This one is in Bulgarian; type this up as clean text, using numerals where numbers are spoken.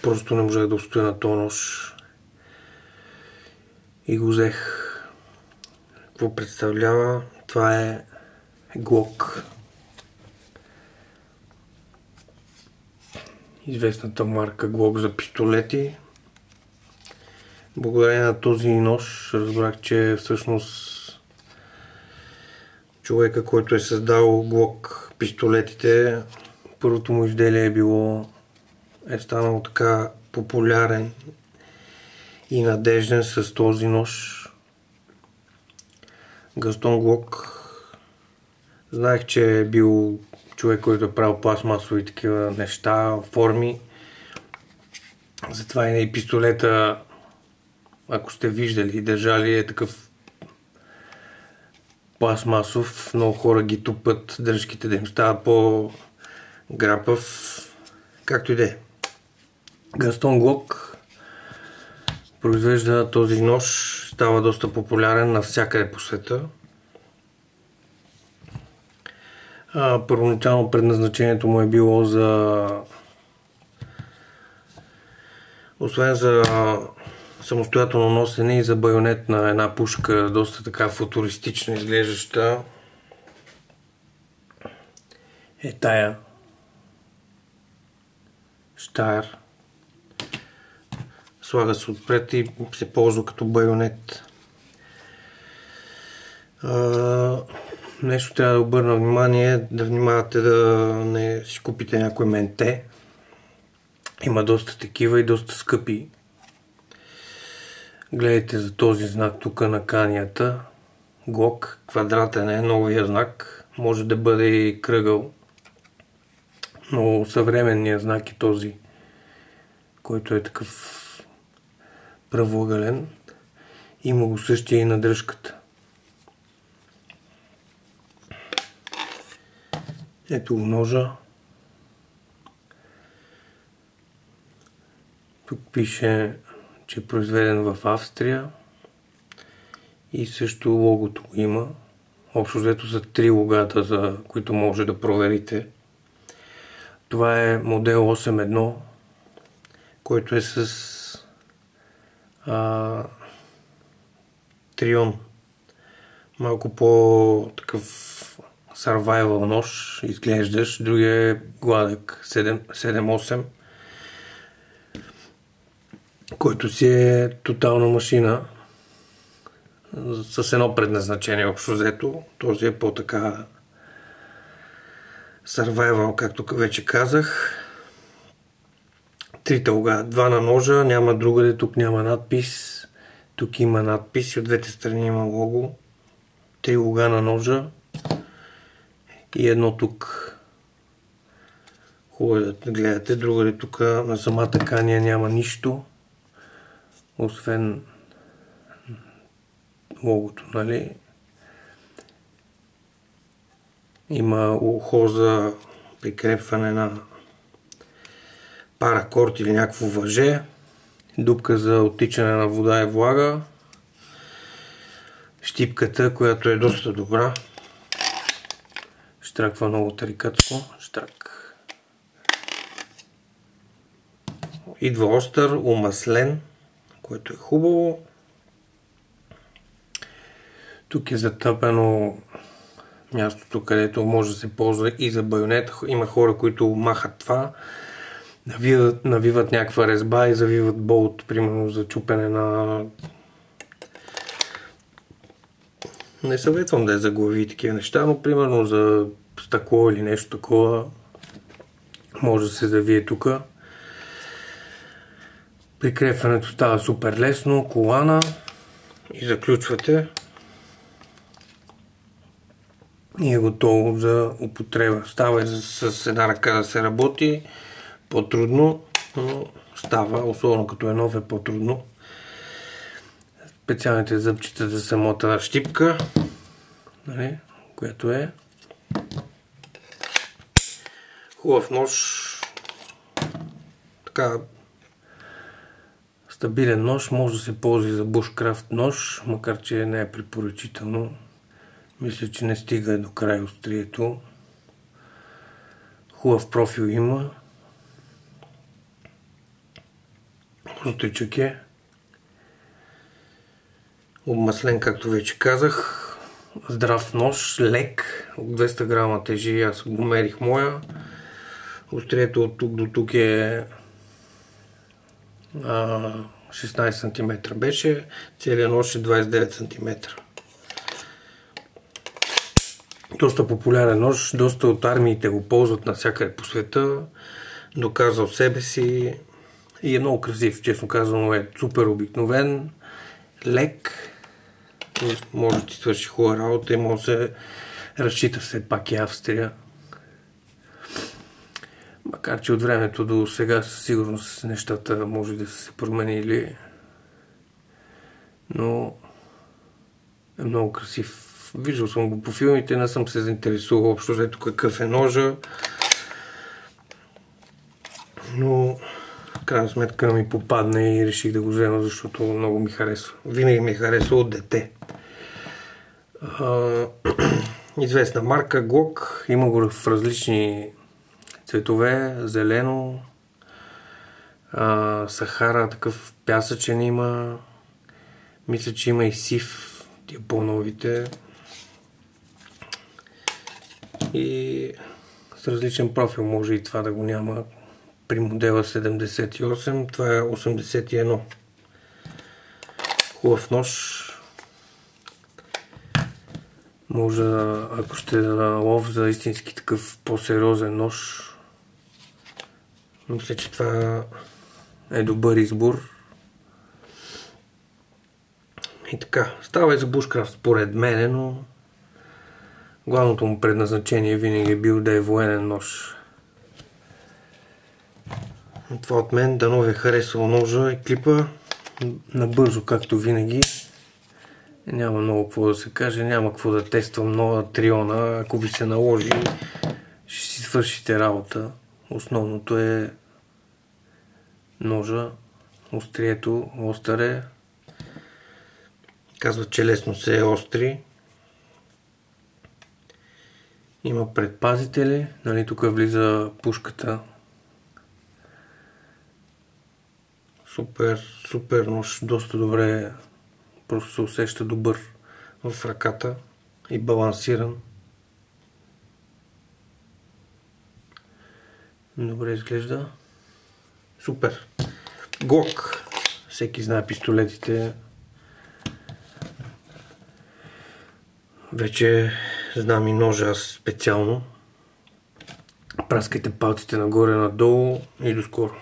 просто не можах да устоя на този нож и го взех. Какво представлява? Това е Glock. Известната марка Glock за пистолети. Благодарение на този нож разбрах, че всъщност човека, който е създал Glock пистолетите, първото му изделие е станало така популярен и надежден с този нож. Гастон Глок. Знаех, че е бил човек, който е правил пластмасови такива неща, форми. Затова и пистолета, ако сте виждали и държали, е такъв пластмасов. Много хора ги тупат дръжките да им става по-грапав. Както и да е. Гастон Глок произвежда този нож, става доста популярен навсякъде по света. Първоначално предназначението му е било освен за самостоятелно носене и за байонет на една пушка, доста така футуристично изглеждаща. Е тая Штайр. Слага се отпред и се ползва като байонет. Нещо трябва да обърна внимание, да внимавате да не си купите някой менте. Има доста такива и доста скъпи. Гледайте за този знак тук на канията. Glock, квадратен е новия знак. Може да бъде и кръгъл. Но съвременният знак е този, който е такъв правоъгълен. Има го същия и на дръжката. Ето го ножа. Тук пише, че е произведен в Австрия. И също логото го има. Общо взето са 3 логата, за които може да проверите. Това е модел 8.1, който е с Трион. Малко по-такъв survival нож изглеждаш. Другия е гладък 7.8, който си е тотална машина с едно предназначение общо взето. Този е по-така survival, както вече казах. 3 тълга, 2 на ножа, няма другаде, тук няма надпис. Тук има надпис и от двете страни има лого. 3 лога на ножа и едно тук. Хубаво да гледате. Другаде тук на самата кания няма нищо, освен логото, нали? Има ухо за прикрепване на паракорд или някакво въже. Дупка за оттичане на вода и влага. Щипката, която е доста добра. Штраква много тарикатско. Штрак. Идва остър, омаслен, което е хубаво. Тук е затъпено мястото, където може да се ползва и за байонет. Има хора, които махат това. Навиват някаква резба и завиват болт, примерно за чупене на... Не съветвам да е за глави и такива неща, но примерно за стъкло или нещо такова може да се завие тук. Прикрепването става супер лесно, колана и заключвате и е готово за употреба. Става с една ръка да се работи. По-трудно, но става, особено като е нов, е по-трудно. Специалните зъбчета за самата щипка, нали, която е хубав нож, така стабилен нож, може да се ползва за бушкрафт нож, макар че не е препоръчително. Мисля, че не стига до край острието. Хубав профил има. Остричък е. Обмаслен, както вече казах. Здрав нож, лек, от 200 грама тежи, аз го мерих моя. Острието от тук до тук е 16 см беше, целият нож е 29 см. Доста популярен нож, доста от армиите го ползват навсякъде по света, доказал себе си и е много красив, честно казано е супер обикновен, лек, може да ти свърши хубава работа и може да се разчита все пак и Австрия. Макар че от времето до сега със сигурност нещата може да са се променили, но е много красив. Виждал съм го по филмите, не съм се заинтересувал общо взето какъв е ножа, но в крайна сметка ми попадна и реших да го взема, защото много ми харесва. Винаги ми харесва от дете. Известна марка Glock, има го в различни цветове, зелено, Сахара, такъв пясъчен има, мисля, че има и сив, тия по-новите, и с различен профил, може и това да го няма. При модела 78, това е 81. Хубав нож. Може, ако сте на лов за истински такъв по-сериозен нож, мисля, че това е добър избор. И така, става и за бушкрафт според мене, но главното му предназначение винаги е бил да е военен нож. И това от мен, дано ви е харесал ножа и клипа. Набързо, както винаги. Няма много какво да се каже, няма какво да тествам нова триона. Ако ви се наложи, ще си свършите работа. Основното е ножа, острието, остър. Казват, че лесно се остри. Има предпазители, нали, тук влиза пушката. Супер нож, доста добре, просто се усеща добър в ръката и балансиран. Добре изглежда. Супер. Glock. Всеки знае пистолетите. Вече знам и ножа аз специално. Праскайте палците нагоре-надолу и до скоро.